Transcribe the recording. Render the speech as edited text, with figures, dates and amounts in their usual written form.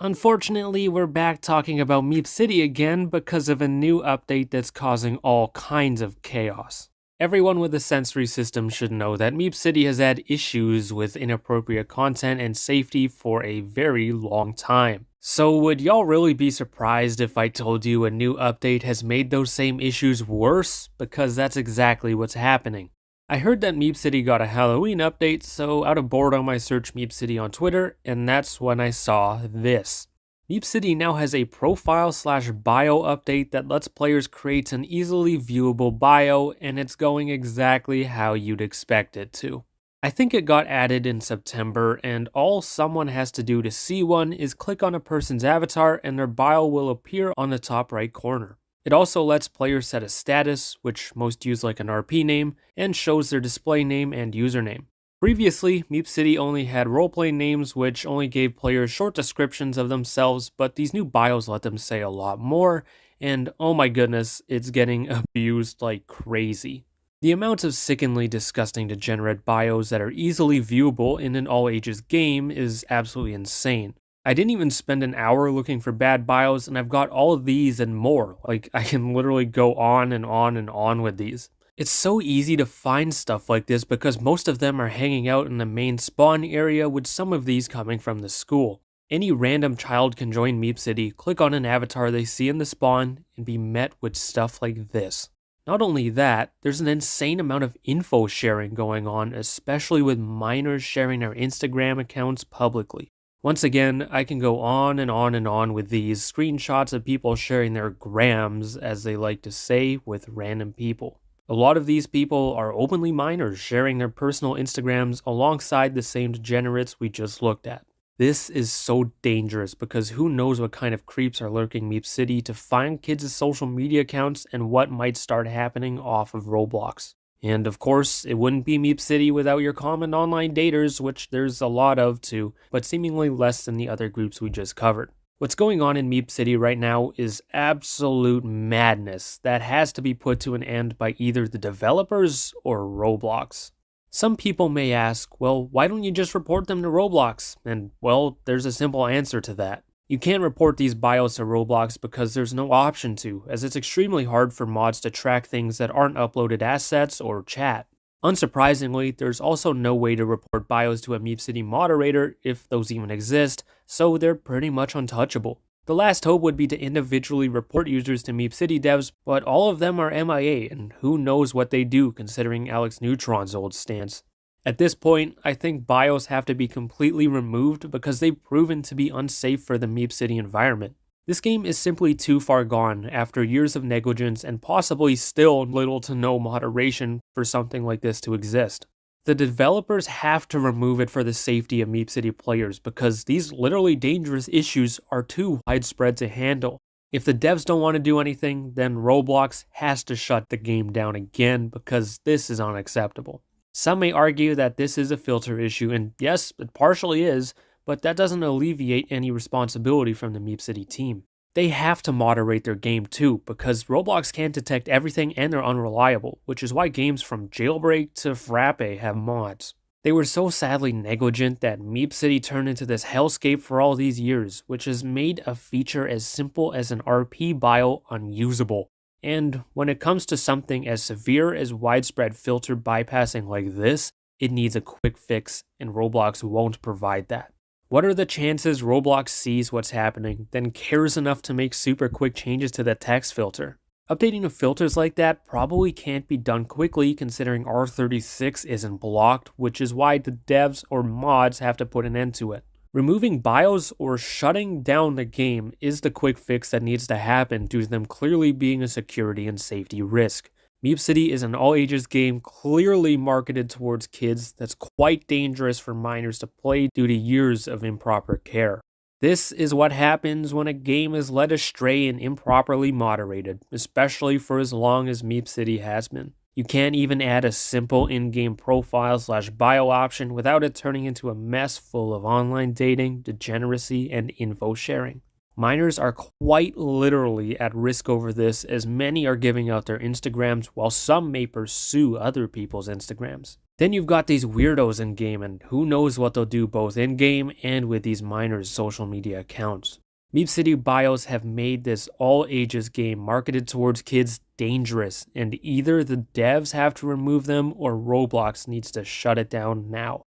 Unfortunately, we're back talking about MeepCity again because of a new update that's causing all kinds of chaos. Everyone with a sensory system should know that MeepCity has had issues with inappropriate content and safety for a very long time. So would y'all really be surprised if I told you a new update has made those same issues worse? Because that's exactly what's happening. I heard that MeepCity got a Halloween update, so out of boredom I searched MeepCity on Twitter, and that's when I saw this. MeepCity now has a profile/bio update that lets players create an easily viewable bio, and it's going exactly how you'd expect it to. I think it got added in September, and all someone has to do to see one is click on a person's avatar and their bio will appear on the top right corner. It also lets players set a status, which most use like an RP name, and shows their display name and username. Previously, MeepCity only had roleplay names which only gave players short descriptions of themselves, but these new bios let them say a lot more, and oh my goodness, it's getting abused like crazy. The amount of sickeningly disgusting degenerate bios that are easily viewable in an all-ages game is absolutely insane. I didn't even spend an hour looking for bad bios, and I've got all of these and more. Like, I can literally go on and on and on with these. It's so easy to find stuff like this because most of them are hanging out in the main spawn area, with some of these coming from the school. Any random child can join MeepCity, click on an avatar they see in the spawn, and be met with stuff like this. Not only that, there's an insane amount of info sharing going on, especially with minors sharing their Instagram accounts publicly. Once again, I can go on and on and on with these screenshots of people sharing their grams, as they like to say, with random people. A lot of these people are openly minors sharing their personal Instagrams alongside the same degenerates we just looked at. This is so dangerous because who knows what kind of creeps are lurking MeepCity to find kids' social media accounts and what might start happening off of Roblox. And of course, it wouldn't be MeepCity without your common online daters, which there's a lot of too, but seemingly less than the other groups we just covered. What's going on in MeepCity right now is absolute madness that has to be put to an end by either the developers or Roblox. Some people may ask, well, why don't you just report them to Roblox? And well, there's a simple answer to that. You can't report these bios to Roblox because there's no option to, as it's extremely hard for mods to track things that aren't uploaded assets or chat. Unsurprisingly, there's also no way to report bios to a MeepCity moderator if those even exist, so they're pretty much untouchable. The last hope would be to individually report users to MeepCity devs, but all of them are MIA, and who knows what they do considering Alex Neutron's old stance. At this point, I think bios have to be completely removed because they've proven to be unsafe for the MeepCity environment. This game is simply too far gone after years of negligence and possibly still little to no moderation for something like this to exist. The developers have to remove it for the safety of MeepCity players because these literally dangerous issues are too widespread to handle. If the devs don't want to do anything, then Roblox has to shut the game down again because this is unacceptable. Some may argue that this is a filter issue, and yes, it partially is, but that doesn't alleviate any responsibility from the MeepCity team. They have to moderate their game too, because Roblox can't detect everything and they're unreliable, which is why games from Jailbreak to Frappe have mods. They were so sadly negligent that MeepCity turned into this hellscape for all these years, which has made a feature as simple as an RP bio unusable. And when it comes to something as severe as widespread filter bypassing like this, it needs a quick fix, and Roblox won't provide that. What are the chances Roblox sees what's happening, then cares enough to make super quick changes to the text filter? Updating the filters like that probably can't be done quickly considering R36 isn't blocked, which is why the devs or mods have to put an end to it. Removing bios or shutting down the game is the quick fix that needs to happen due to them clearly being a security and safety risk. MeepCity is an all-ages game clearly marketed towards kids that's quite dangerous for minors to play due to years of improper care. This is what happens when a game is led astray and improperly moderated, especially for as long as MeepCity has been. You can't even add a simple in-game profile/bio option without it turning into a mess full of online dating, degeneracy, and info sharing. Minors are quite literally at risk over this, as many are giving out their Instagrams while some may pursue other people's Instagrams. Then you've got these weirdos in game, and who knows what they'll do both in game and with these minors' social media accounts. MeepCity BIOS have made this all ages game marketed towards kids dangerous, and either the devs have to remove them or Roblox needs to shut it down now.